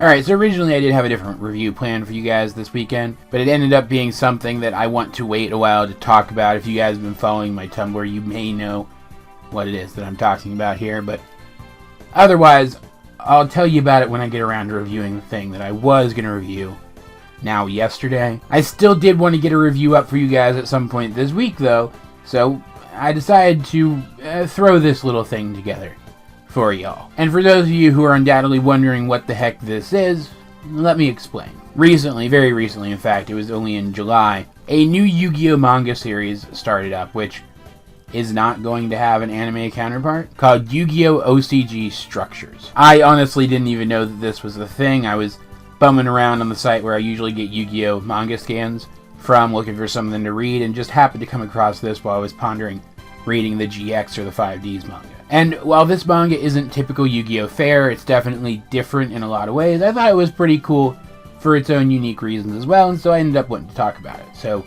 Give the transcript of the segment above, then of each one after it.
Alright, so originally I did have a different review planned for you guys this weekend, but it ended up being something that I want to wait a while to talk about. If you guys have been following my Tumblr, you may know what it is that I'm talking about here, but otherwise, I'll tell you about it when I get around to reviewing the thing that I was going to review now yesterday. I still did want to get a review up for you guys at some point this week, though, so I decided to throw this little thing together for y'all. And for those of you who are undoubtedly wondering what the heck this is, let me explain. Recently, very recently in fact, it was only in July, a new Yu-Gi-Oh! Manga series started up, which is not going to have an anime counterpart, called Yu-Gi-Oh! OCG Structures. I honestly didn't even know that this was the thing. I was bumming around on the site where I usually get Yu-Gi-Oh! Manga scans from, looking for something to read, and just happened to come across this while I was pondering reading the GX or the 5Ds manga. And while this manga isn't typical Yu-Gi-Oh! Fare, it's definitely different in a lot of ways. I thought it was pretty cool for its own unique reasons as well, and so I ended up wanting to talk about it. So,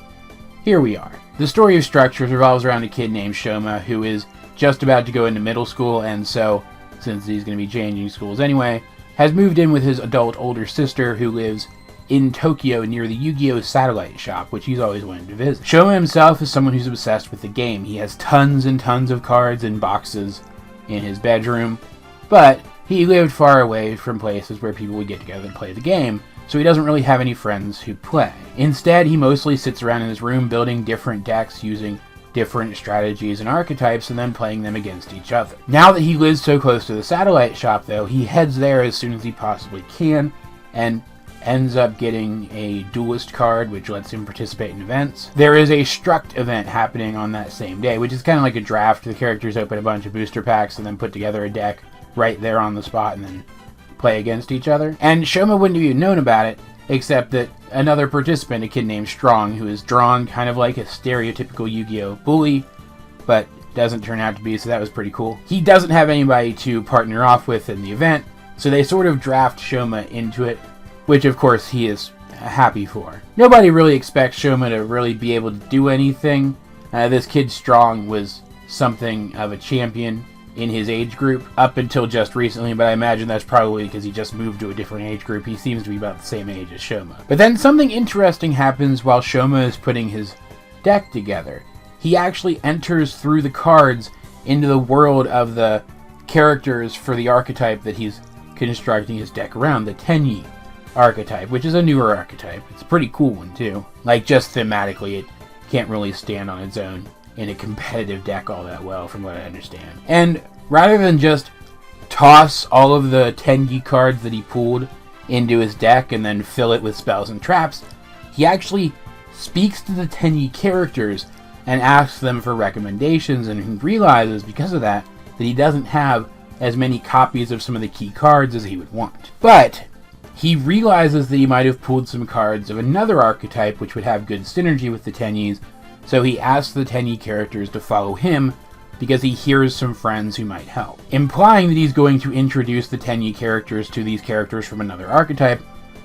here we are. The story of Structures revolves around a kid named Shoma who is just about to go into middle school, and so, since he's going to be changing schools anyway, has moved in with his adult older sister who lives in Tokyo near the Yu-Gi-Oh! Satellite shop, which he's always wanted to visit. Shoma himself is someone who's obsessed with the game. He has tons and tons of cards and boxes in his bedroom, but he lived far away from places where people would get together and play the game, so he doesn't really have any friends who play. Instead, he mostly sits around in his room building different decks using different strategies and archetypes and then playing them against each other. Now that he lives so close to the satellite shop, though, he heads there as soon as he possibly can and ends up getting a duelist card which lets him participate in events. There is a Struct event happening on that same day, which is kind of like a draft. The characters open a bunch of booster packs and then put together a deck right there on the spot and then play against each other. And Shoma wouldn't have even known about it, except that another participant, a kid named Strong, who is drawn kind of like a stereotypical Yu-Gi-Oh! Bully, but doesn't turn out to be, so that was pretty cool. He doesn't have anybody to partner off with in the event, so they sort of draft Shoma into it, which of course he is happy for. Nobody really expects Shoma to really be able to do anything. This kid Strong was something of a champion in his age group up until just recently, but I imagine that's probably because he just moved to a different age group. He seems to be about the same age as Shoma. But then something interesting happens while Shoma is putting his deck together. He actually enters through the cards into the world of the characters for the archetype that he's constructing his deck around, the Tenyi archetype, which is a newer archetype. It's a pretty cool one too. Like, just thematically, it can't really stand on its own in a competitive deck all that well, from what I understand. And rather than just toss all of the Tenyi cards that he pulled into his deck and then fill it with spells and traps, he actually speaks to the Tenyi characters and asks them for recommendations, and he realizes because of that he doesn't have as many copies of some of the key cards as he would want. But he realizes that he might have pulled some cards of another archetype which would have good synergy with the Tenyis, so he asks the Tenyi characters to follow him because he hears some friends who might help, implying that he's going to introduce the Tenyi characters to these characters from another archetype,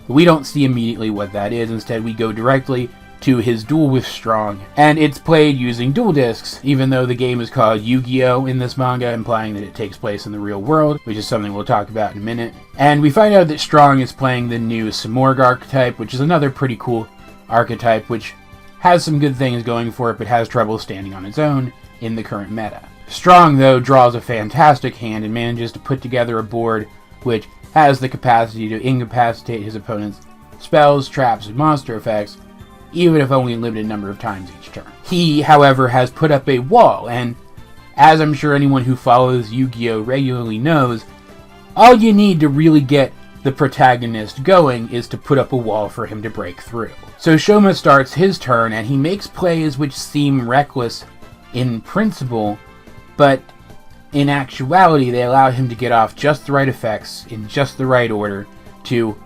but we don't see immediately what that is. Instead, we go directly to his duel with Strong, and it's played using dual discs, even though the game is called Yu-Gi-Oh! In this manga, implying that it takes place in the real world, which is something we'll talk about in a minute. And we find out that Strong is playing the new Simorg archetype, which is another pretty cool archetype, which has some good things going for it, but has trouble standing on its own in the current meta. Strong, though, draws a fantastic hand and manages to put together a board which has the capacity to incapacitate his opponent's spells, traps, and monster effects, even if only a limited number of times each turn. He, however, has put up a wall, and as I'm sure anyone who follows Yu-Gi-Oh! Regularly knows, all you need to really get the protagonist going is to put up a wall for him to break through. So Shoma starts his turn, and he makes plays which seem reckless in principle, but in actuality they allow him to get off just the right effects in just the right order to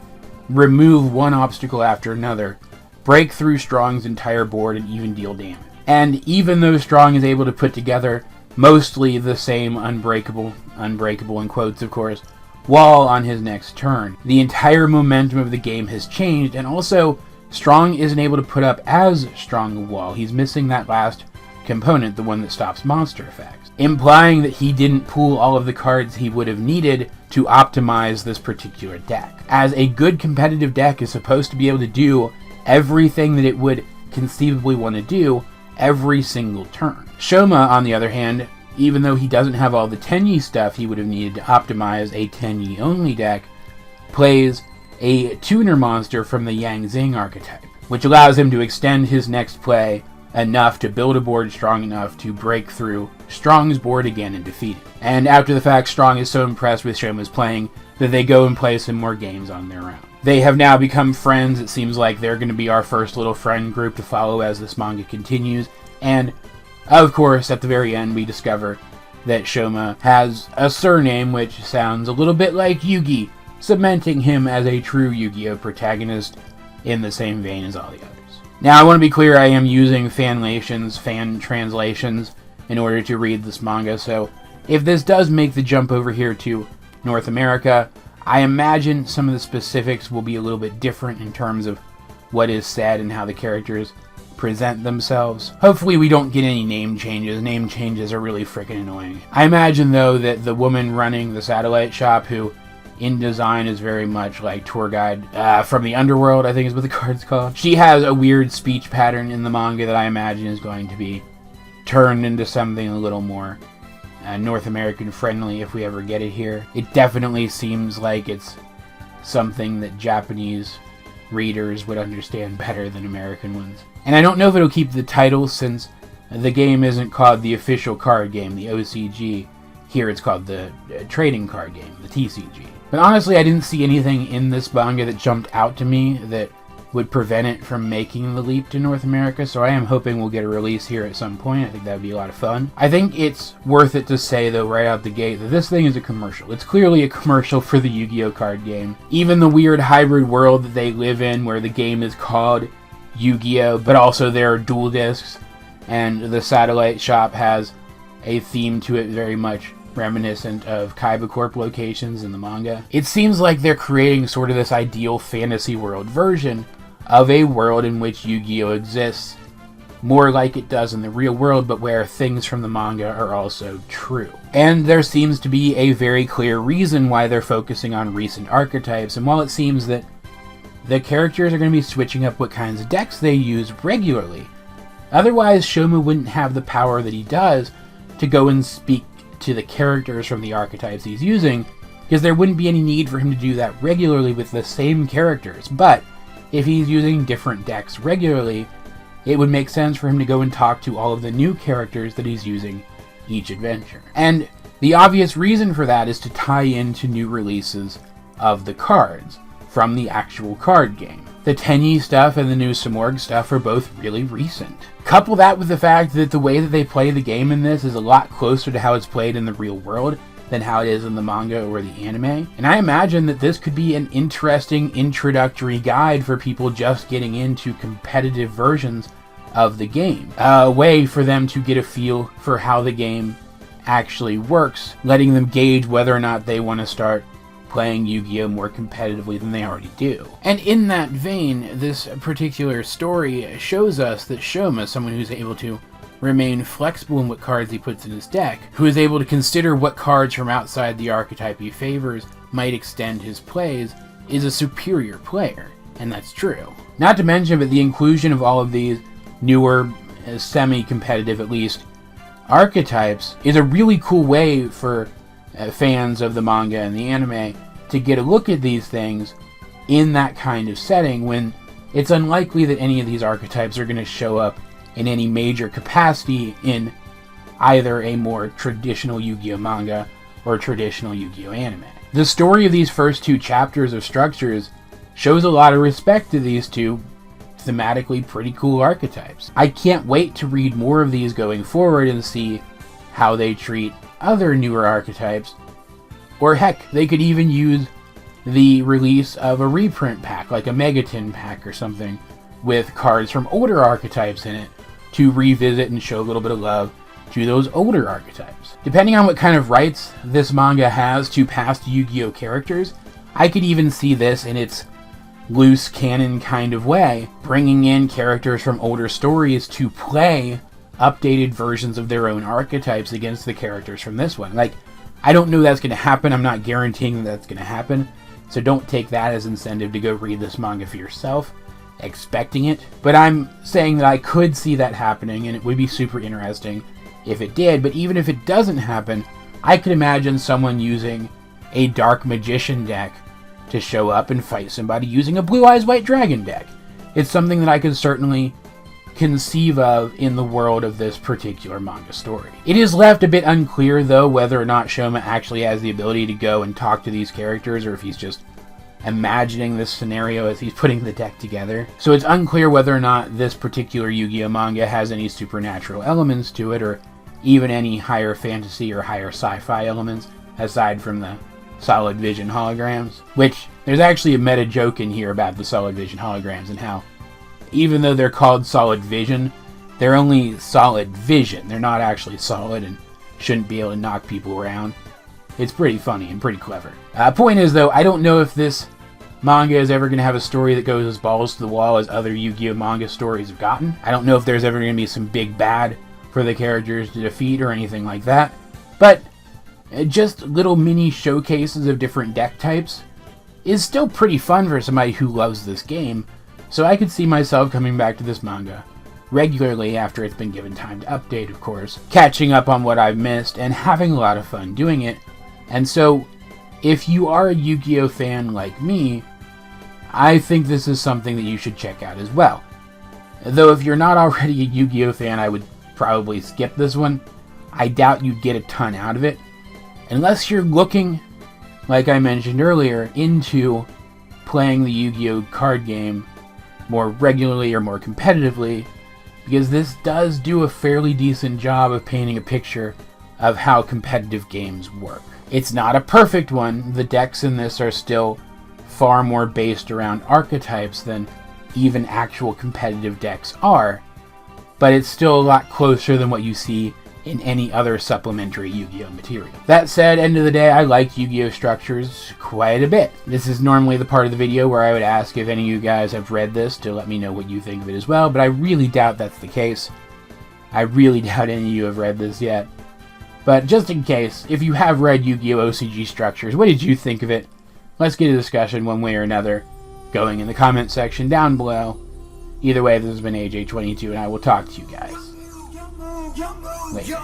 remove one obstacle after another, break through Strong's entire board, and even deal damage. And even though Strong is able to put together mostly the same unbreakable in quotes of course, wall on his next turn, the entire momentum of the game has changed, and also Strong isn't able to put up as strong a wall. He's missing that last component, the one that stops monster effects, implying that he didn't pull all of the cards he would have needed to optimize this particular deck, as a good competitive deck is supposed to be able to do everything that it would conceivably want to do every single turn. Shoma, on the other hand, even though he doesn't have all the Tenyi stuff he would have needed to optimize a Tenyi only deck, plays a tuner monster from the Yang Zing archetype, which allows him to extend his next play enough to build a board strong enough to break through Strong's board again and defeat it. And after the fact, Strong is so impressed with Shoma's playing that they go and play some more games on their own. They have now become friends. It seems like they're going to be our first little friend group to follow as this manga continues. And, of course, at the very end, we discover that Shoma has a surname which sounds a little bit like Yugi, cementing him as a true Yu-Gi-Oh! Protagonist in the same vein as all the others. Now, I want to be clear, I am using fanlations, fan translations, in order to read this manga, so if this does make the jump over here to North America, I imagine some of the specifics will be a little bit different in terms of what is said and how the characters present themselves. Hopefully we don't get any name changes. Name changes are really freaking annoying. I imagine, though, that the woman running the satellite shop, who in design is very much like tour guide from the underworld, I think is what the card's called. She has a weird speech pattern in the manga that I imagine is going to be turned into something a little more North American friendly if we ever get it here. It definitely seems like it's something that Japanese readers would understand better than American ones. And I don't know if it'll keep the title, since the game isn't called the official card game, the OCG. Here it's called the trading card game, the TCG. But honestly, I didn't see anything in this manga that jumped out to me that would prevent it from making the leap to North America, so I am hoping we'll get a release here at some point. I think that would be a lot of fun. I think it's worth it to say, though, right out the gate, that this thing is a commercial. It's clearly a commercial for the Yu-Gi-Oh! Card game. Even the weird hybrid world that they live in, where the game is called Yu-Gi-Oh!, but also there are dual discs, and the satellite shop has a theme to it very much reminiscent of Kaiba Corp locations in the manga. It seems like they're creating sort of this ideal fantasy world version of a world in which Yu-Gi-Oh! Exists, more like it does in the real world, but where things from the manga are also true. And there seems to be a very clear reason why they're focusing on recent archetypes, and while it seems that the characters are going to be switching up what kinds of decks they use regularly, otherwise Shoma wouldn't have the power that he does to go and speak to the characters from the archetypes he's using, because there wouldn't be any need for him to do that regularly with the same characters. But if he's using different decks regularly, it would make sense for him to go and talk to all of the new characters that he's using each adventure. And the obvious reason for that is to tie into new releases of the cards from the actual card game. The Tenyi stuff and the new Samorg stuff are both really recent. Couple that with the fact that the way that they play the game in this is a lot closer to how it's played in the real world than how it is in the manga or the anime. And I imagine that this could be an interesting introductory guide for people just getting into competitive versions of the game. A way for them to get a feel for how the game actually works, letting them gauge whether or not they want to start playing Yu-Gi-Oh! More competitively than they already do. And in that vein, this particular story shows us that Shoma, someone who's able to remain flexible in what cards he puts in his deck, who is able to consider what cards from outside the archetype he favors might extend his plays, is a superior player. And that's true. Not to mention, but the inclusion of all of these newer, semi-competitive at least, archetypes is a really cool way for fans of the manga and the anime to get a look at these things in that kind of setting, when it's unlikely that any of these archetypes are going to show up in any major capacity in either a more traditional Yu-Gi-Oh! Manga or traditional Yu-Gi-Oh! Anime. The story of these first two chapters of Structures shows a lot of respect to these two thematically pretty cool archetypes. I can't wait to read more of these going forward and see how they treat other newer archetypes, or heck, they could even use the release of a reprint pack, like a Megaton pack or something, with cards from older archetypes in it to revisit and show a little bit of love to those older archetypes. Depending on what kind of rights this manga has to past Yu-Gi-Oh! Characters, I could even see this in its loose canon kind of way, bringing in characters from older stories to play updated versions of their own archetypes against the characters from this one. Like, I don't know that's going to happen. I'm not guaranteeing that's going to happen. So don't take that as incentive to go read this manga for yourself, expecting it. But I'm saying that I could see that happening, and it would be super interesting if it did. But even if it doesn't happen, I could imagine someone using a Dark Magician deck to show up and fight somebody using a Blue Eyes White Dragon deck. It's something that I could certainly conceive of in the world of this particular manga story. It is left a bit unclear, though, whether or not Shoma actually has the ability to go and talk to these characters, or if he's just imagining this scenario as he's putting the deck together. So it's unclear whether or not this particular Yu-Gi-Oh manga has any supernatural elements to it, or even any higher fantasy or higher sci-fi elements, aside from the Solid Vision holograms. Which, there's actually a meta joke in here about the Solid Vision holograms and how, even though they're called Solid Vision, they're only Solid Vision. They're not actually solid and shouldn't be able to knock people around. It's pretty funny and pretty clever. Point is, though, I don't know if this manga is ever going to have a story that goes as balls to the wall as other Yu-Gi-Oh manga stories have gotten. I don't know if there's ever going to be some big bad for the characters to defeat or anything like that. But just little mini showcases of different deck types is still pretty fun for somebody who loves this game. So I could see myself coming back to this manga regularly after it's been given time to update, of course, catching up on what I've missed and having a lot of fun doing it. And so, if you are a Yu-Gi-Oh fan like me, I think this is something that you should check out as well. Though if you're not already a Yu-Gi-Oh fan, I would probably skip this one. I doubt you'd get a ton out of it, unless you're looking, like I mentioned earlier, into playing the Yu-Gi-Oh card game more regularly or more competitively, because this does do a fairly decent job of painting a picture of how competitive games work. It's not a perfect one. The decks in this are still far more based around archetypes than even actual competitive decks are, but it's still a lot closer than what you see in any other supplementary Yu-Gi-Oh material. That said, end of the day, I like Yu-Gi-Oh structures quite a bit. This is normally the part of the video where I would ask if any of you guys have read this to let me know what you think of it as well, but I really doubt that's the case. I really doubt any of you have read this yet. But just in case, if you have read Yu-Gi-Oh OCG structures, what did you think of it? Let's get a discussion one way or another going in the comment section down below. Either way, this has been AJ22, and I will talk to you guys later.